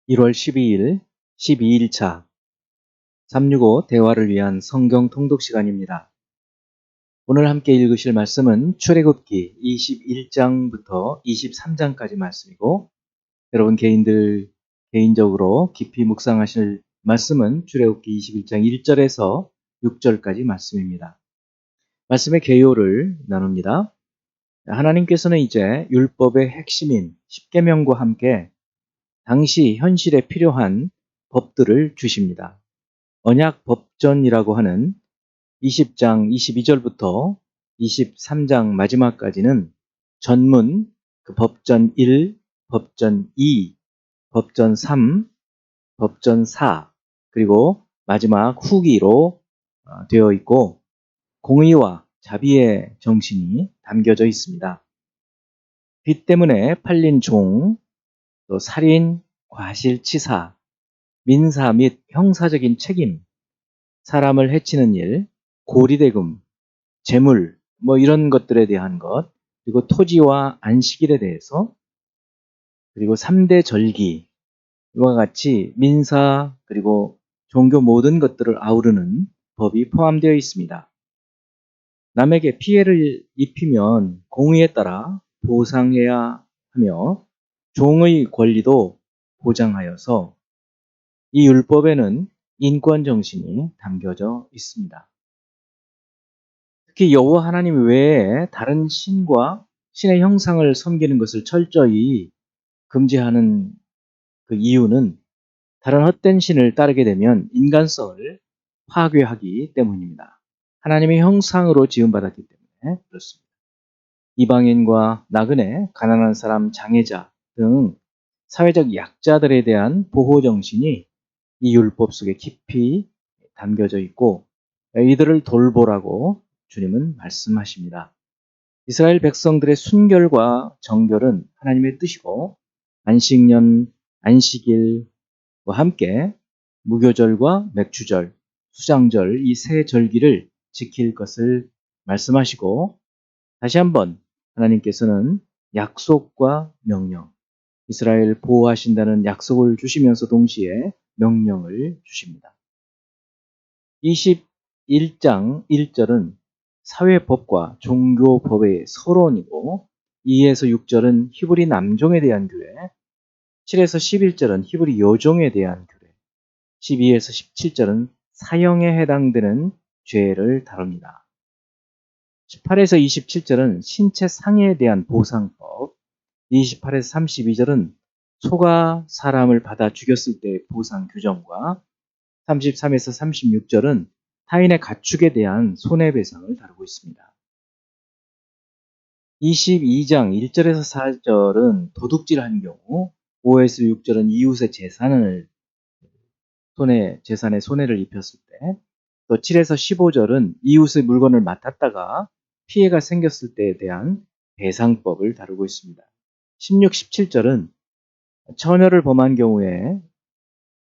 1월 12일 12일차 365 대화를 위한 성경 통독 시간입니다. 오늘 함께 읽으실 말씀은 출애굽기 21장부터 23장까지 말씀이고, 여러분 개인적으로 깊이 묵상하실 말씀은 출애굽기 21장 1절에서 6절까지 말씀입니다. 말씀의 개요를 나눕니다. 하나님께서는 이제 율법의 핵심인 십계명과 함께 당시 현실에 필요한 법들을 주십니다. 언약 법전이라고 하는 20장 22절부터 23장 마지막까지는 전문, 법전 1, 법전 2, 법전 3, 법전 4, 그리고 마지막 후기로 되어 있고, 공의와 자비의 정신이 담겨져 있습니다. 빚 때문에 팔린 종, 또 살인, 과실치사, 민사 및 형사적인 책임, 사람을 해치는 일, 고리대금, 재물, 이런 것들에 대한 것, 그리고 토지와 안식일에 대해서, 그리고 3대 절기, 이와 같이 민사, 그리고 종교 모든 것들을 아우르는 법이 포함되어 있습니다. 남에게 피해를 입히면 공의에 따라 보상해야 하며 종의 권리도 보장하여서 이 율법에는 인권 정신이 담겨져 있습니다. 특히 여호와 하나님 외에 다른 신과 신의 형상을 섬기는 것을 철저히 금지하는 그 이유는 다른 헛된 신을 따르게 되면 인간성을 파괴하기 때문입니다. 하나님의 형상으로 지음받았기 때문에 그렇습니다. 이방인과 나그네, 가난한 사람, 장애자 등 사회적 약자들에 대한 보호 정신이 이 율법 속에 깊이 담겨져 있고, 이들을 돌보라고 주님은 말씀하십니다. 이스라엘 백성들의 순결과 정결은 하나님의 뜻이고, 안식년, 안식일과 함께 무교절과 맥주절, 수장절 이 세 절기를 지킬 것을 말씀하시고, 다시 한번 하나님께서는 약속과 명령, 이스라엘 보호하신다는 약속을 주시면서 동시에 명령을 주십니다. 21장 1절은 사회법과 종교법의 서론이고, 2에서 6절은 히브리 남종에 대한 규례, 7에서 11절은 히브리 여종에 대한 규례, 12에서 17절은 사형에 해당되는 죄를 다룹니다. 18에서 27절은 신체 상해에 대한 보상법, 28에서 32절은 소가 사람을 받아 죽였을 때의 보상 규정과 33에서 36절은 타인의 가축에 대한 손해배상을 다루고 있습니다. 22장 1절에서 4절은 도둑질한 경우, 5에서 6절은 이웃의 재산에 손해를 입혔을 때, 또 7에서 15절은 이웃의 물건을 맡았다가 피해가 생겼을 때에 대한 배상법을 다루고 있습니다. 16, 17절은 처녀를 범한 경우에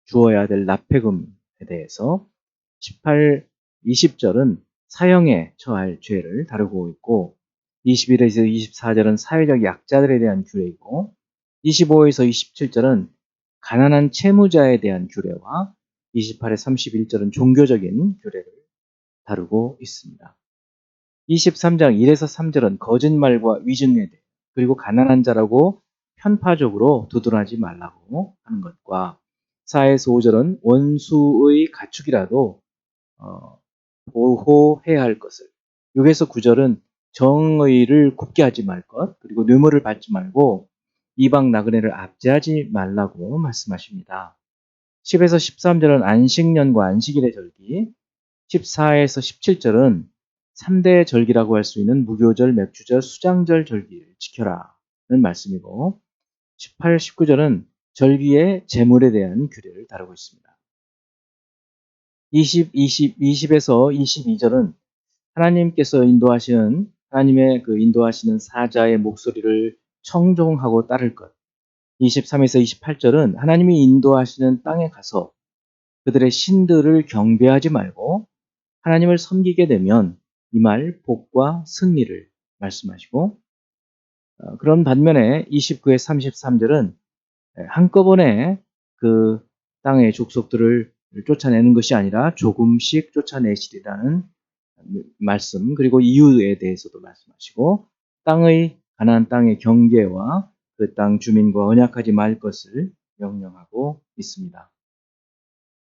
주어야 될 납폐금에 대해서, 18, 20절은 사형에 처할 죄를 다루고 있고, 21에서 24절은 사회적 약자들에 대한 규례이고, 25에서 27절은 가난한 채무자에 대한 규례와 28에서 31절은 종교적인 규례를 다루고 있습니다. 23장 1에서 3절은 거짓말과 위증에 대해, 그리고 가난한 자라고 편파적으로 두둔하지 말라고 하는 것과, 4에서 5절은 원수의 가축이라도 보호해야 할 것을, 6에서 9절은 정의를 굽게 하지 말 것, 그리고 뇌물을 받지 말고 이방 나그네를 압제하지 말라고 말씀하십니다. 10에서 13절은 안식년과 안식일의 절기, 14에서 17절은 3대 절기라고 할 수 있는 무교절, 맥주절, 수장절 절기를 지켜라는 말씀이고, 18, 19절은 절기의 제물에 대한 규례를 다루고 있습니다. 20에서 22절은 하나님의 인도하시는 사자의 목소리를 청종하고 따를 것. 23에서 28절은 하나님이 인도하시는 땅에 가서 그들의 신들을 경배하지 말고 하나님을 섬기게 되면 이 말 복과 승리를 말씀하시고, 그런 반면에 29에서 33절은 한꺼번에 그 땅의 족속들을 쫓아내는 것이 아니라 조금씩 쫓아내시리라는 말씀, 그리고 이유에 대해서도 말씀하시고, 가나안 땅의 경계와 그 땅 주민과 언약하지 말 것을 명령하고 있습니다.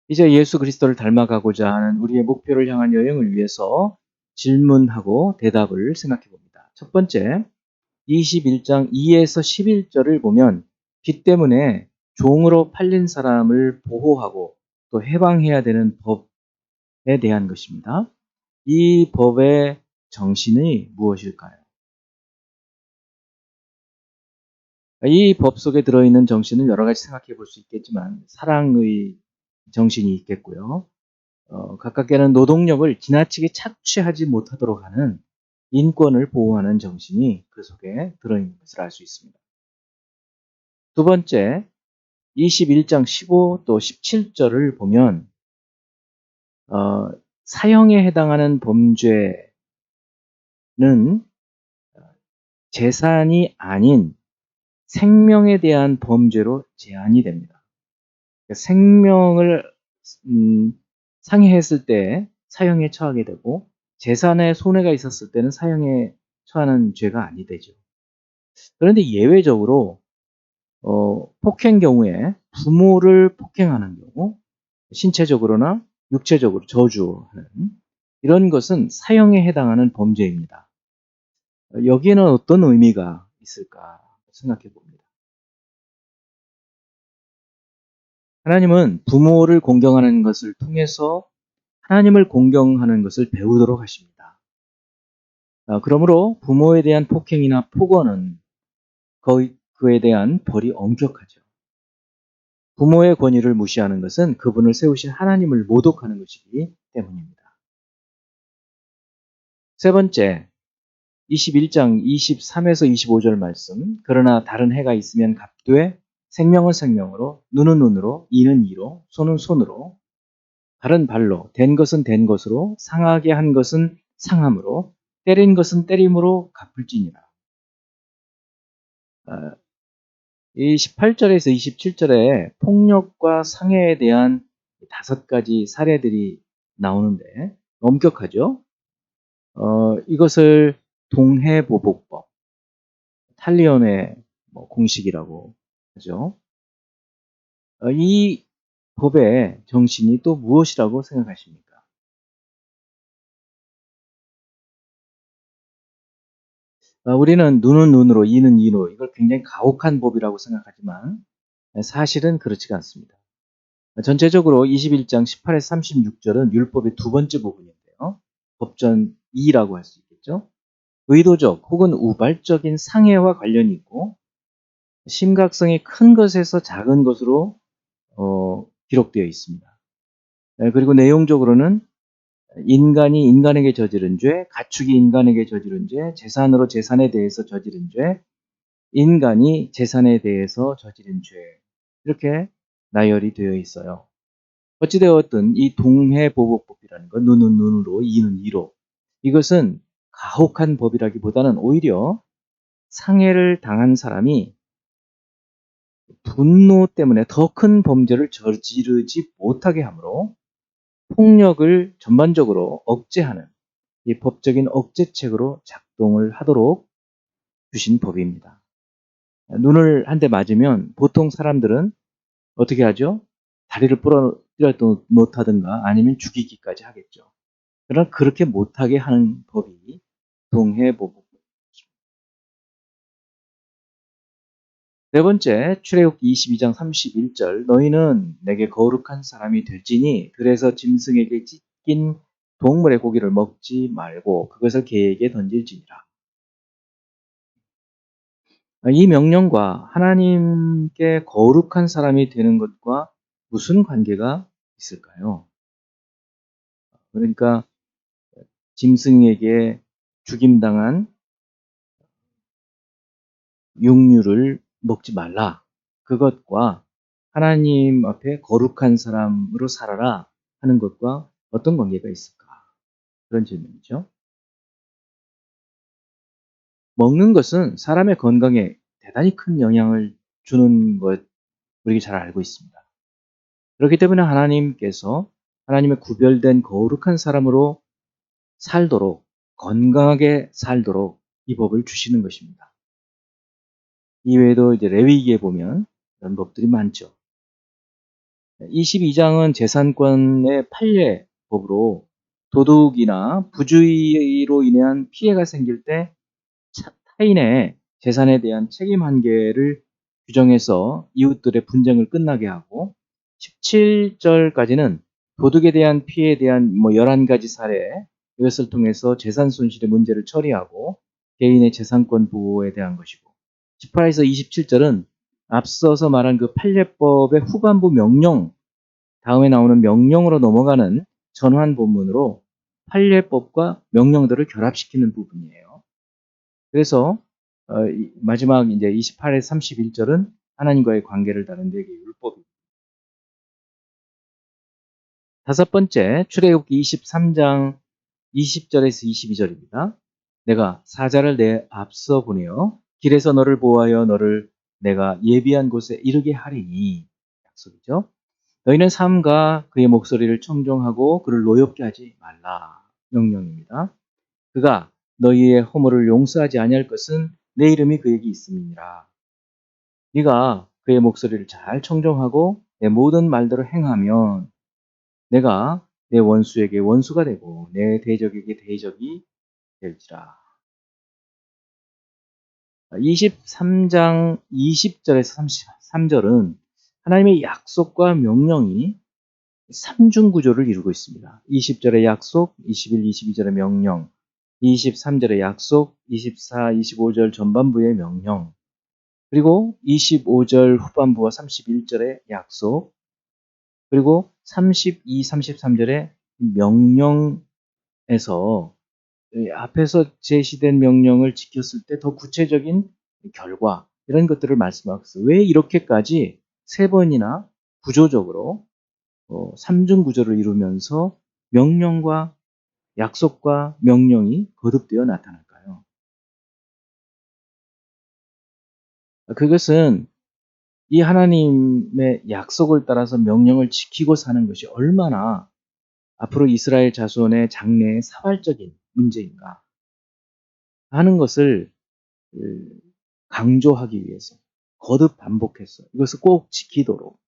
이제 예수 그리스도를 닮아가고자 하는 우리의 목표를 향한 여행을 위해서 질문하고 대답을 생각해 봅니다. 첫 번째, 21장 2에서 11절을 보면 빚 때문에 종으로 팔린 사람을 보호하고 또 해방해야 되는 법에 대한 것입니다. 이 법의 정신이 무엇일까요? 이 법 속에 들어있는 정신은 여러 가지 생각해 볼 수 있겠지만 사랑의 정신이 있겠고요. 각각에는 노동력을 지나치게 착취하지 못하도록 하는 인권을 보호하는 정신이 그 속에 들어있는 것을 알 수 있습니다. 두 번째, 21장 15 또 17절을 보면 사형에 해당하는 범죄는 재산이 아닌 생명에 대한 범죄로 제한이 됩니다. 생명을 상해했을 때 사형에 처하게 되고 재산에 손해가 있었을 때는 사형에 처하는 죄가 아니 되죠. 그런데 예외적으로 폭행 경우에 부모를 폭행하는 경우, 신체적으로나 육체적으로 저주하는 이런 것은 사형에 해당하는 범죄입니다. 여기에는 어떤 의미가 있을까 생각해 봅니다. 하나님은 부모를 공경하는 것을 통해서 하나님을 공경하는 것을 배우도록 하십니다. 그러므로 부모에 대한 폭행이나 폭언은 그에 대한 벌이 엄격하죠. 부모의 권위를 무시하는 것은 그분을 세우신 하나님을 모독하는 것이기 때문입니다. 세 번째, 21장 23에서 25절 말씀. 그러나 다른 해가 있으면 갑되 생명은 생명으로, 눈은 눈으로, 이는 이로, 손은 손으로, 발은 발로, 된 것은 된 것으로, 상하게 한 것은 상함으로, 때린 것은 때림으로 갚을지니라. 이 18절에서 27절에 폭력과 상해에 대한 5가지 사례들이 나오는데 엄격하죠. 이것을 동해보복법, 탈리온의 공식이라고 하죠. 이 법의 정신이 또 무엇이라고 생각하십니까? 우리는 눈은 눈으로, 이는 이로, 이걸 굉장히 가혹한 법이라고 생각하지만 사실은 그렇지가 않습니다. 전체적으로 21장 18에서 36절은 율법의 두 번째 부분인데요. 법전 2라고 할 수 있겠죠. 의도적 혹은 우발적인 상해와 관련이 있고 심각성이 큰 것에서 작은 것으로 기록되어 있습니다. 그리고 내용적으로는 인간이 인간에게 저지른 죄, 가축이 인간에게 저지른 죄, 재산으로 재산에 대해서 저지른 죄, 인간이 재산에 대해서 저지른 죄, 이렇게 나열이 되어 있어요. 어찌되었든 이 동해보복법이라는 건 눈은 눈으로, 이는 이로, 이것은 가혹한 법이라기보다는 오히려 상해를 당한 사람이 분노 때문에 더 큰 범죄를 저지르지 못하게 하므로 폭력을 전반적으로 억제하는 이 법적인 억제책으로 작동을 하도록 주신 법입니다. 눈을 한 대 맞으면 보통 사람들은 어떻게 하죠? 다리를 부러뜨려 놓다든가 아니면 죽이기까지 하겠죠. 그러나 그렇게 못하게 하는 법이 동해보복. 네 번째, 출애굽기 22장 31절. 너희는 내게 거룩한 사람이 될지니 그래서 짐승에게 찢긴 동물의 고기를 먹지 말고 그것을 개에게 던질지니라. 이 명령과 하나님께 거룩한 사람이 되는 것과 무슨 관계가 있을까요? 그러니까 짐승에게 죽임당한 육류를 먹지 말라. 그것과 하나님 앞에 거룩한 사람으로 살아라 하는 것과 어떤 관계가 있을까? 그런 질문이죠. 먹는 것은 사람의 건강에 대단히 큰 영향을 주는 것 우리가 잘 알고 있습니다. 그렇기 때문에 하나님께서 하나님의 구별된 거룩한 사람으로 살도록, 건강하게 살도록 이 법을 주시는 것입니다. 이외에도 이제 레위기에 보면 이런 법들이 많죠. 22장은 재산권의 판례법으로 도둑이나 부주의로 인한 피해가 생길 때 타인의 재산에 대한 책임 한계를 규정해서 이웃들의 분쟁을 끝나게 하고, 17절까지는 도둑에 대한 피해에 대한 11가지 사례, 이것을 통해서 재산 손실의 문제를 처리하고 개인의 재산권 보호에 대한 것이고, 18에서 27절은 앞서서 말한 그 판례법의 후반부 명령, 다음에 나오는 명령으로 넘어가는 전환 본문으로 판례법과 명령들을 결합시키는 부분이에요. 그래서 마지막 이제 28에서 31절은 하나님과의 관계를 다룬 4개의 율법입니다. 다섯 번째, 출애굽기 23장 20절에서 22절입니다. 내가 사자를 내 앞서 보내어 길에서 너를 보호하여 너를 내가 예비한 곳에 이르게 하리니, 약속이죠. 너희는 삼가 그의 목소리를 청종하고 그를 노엽게 하지 말라, 명령입니다. 그가 너희의 허물을 용서하지 아니할 것은 내 이름이 그에게 있음이니라. 네가 그의 목소리를 잘 청종하고 내 모든 말대로 행하면 내가 내 원수에게 원수가 되고 내 대적에게 대적이 될지라. 23장 20절에서 33절은 하나님의 약속과 명령이 삼중 구조를 이루고 있습니다. 20절의 약속, 21, 22절의 명령, 23절의 약속, 24, 25절 전반부의 명령, 그리고 25절 후반부와 31절의 약속, 그리고 32, 33절의 명령에서 앞에서 제시된 명령을 지켰을 때 더 구체적인 결과, 이런 것들을 말씀하고 있어요. 왜 이렇게까지 세 번이나 구조적으로 삼중 구조를 이루면서 명령과 약속과 명령이 거듭되어 나타날까요? 그것은 이 하나님의 약속을 따라서 명령을 지키고 사는 것이 얼마나 앞으로 이스라엘 자손의 장래의 사활적인 문제인가 하는 것을 강조하기 위해서 거듭 반복해서 이것을 꼭 지키도록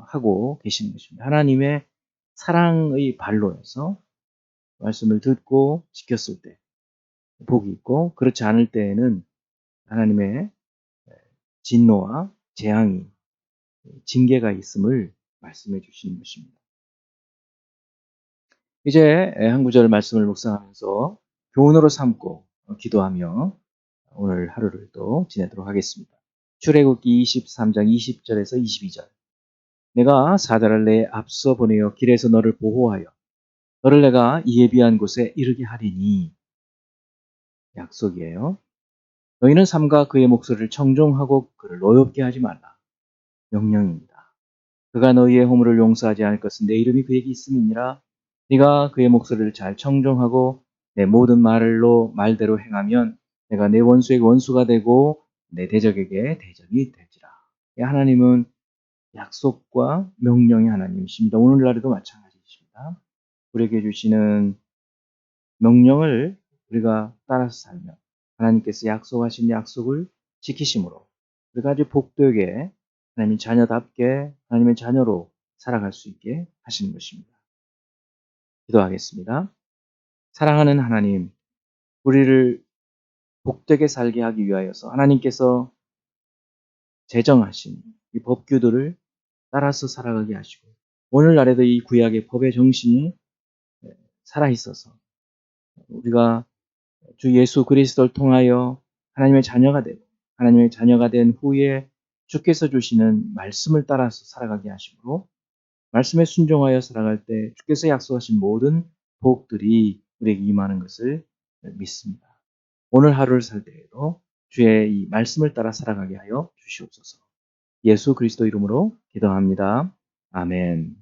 하고 계시는 것입니다. 하나님의 사랑의 발로에서 말씀을 듣고 지켰을 때 복이 있고, 그렇지 않을 때에는 하나님의 진노와 재앙이, 징계가 있음을 말씀해 주시는 것입니다. 이제 한 구절 말씀을 묵상하면서 교훈으로 삼고 기도하며 오늘 하루를 또 지내도록 하겠습니다. 출애굽기 23장 20절에서 22절. 내가 사자를 내 앞서 보내어 길에서 너를 보호하여 너를 내가 예비한 곳에 이르게 하리니, 약속이에요. 너희는 삼가 그의 목소리를 청종하고 그를 노엽게 하지 말라, 명령입니다. 그가 너희의 허물을 용서하지 않을 것은 내 이름이 그에게 있음이니라. 네가 그의 목소리를 잘 청종하고 내 모든 말대로 행하면 내가 내 원수에게 원수가 되고 내 대적에게 대적이 될지라. 하나님은 약속과 명령의 하나님이십니다. 오늘날에도 마찬가지이십니다. 우리에게 주시는 명령을 우리가 따라서 살면 하나님께서 약속하신 약속을 지키심으로 우리가 아주 복되게 하나님의 자녀답게 하나님의 자녀로 살아갈 수 있게 하시는 것입니다. 기도하겠습니다. 사랑하는 하나님, 우리를 복되게 살게 하기 위하여서 하나님께서 제정하신 이 법규들을 따라서 살아가게 하시고, 오늘날에도 이 구약의 법의 정신이 살아있어서 우리가 주 예수 그리스도를 통하여 하나님의 자녀가 되고, 하나님의 자녀가 된 후에 주께서 주시는 말씀을 따라서 살아가게 하시므로 말씀에 순종하여 살아갈 때 주께서 약속하신 모든 복들이 우리에게 임하는 것을 믿습니다. 오늘 하루를 살 때에도 주의 이 말씀을 따라 살아가게 하여 주시옵소서. 예수 그리스도 이름으로 기도합니다. 아멘.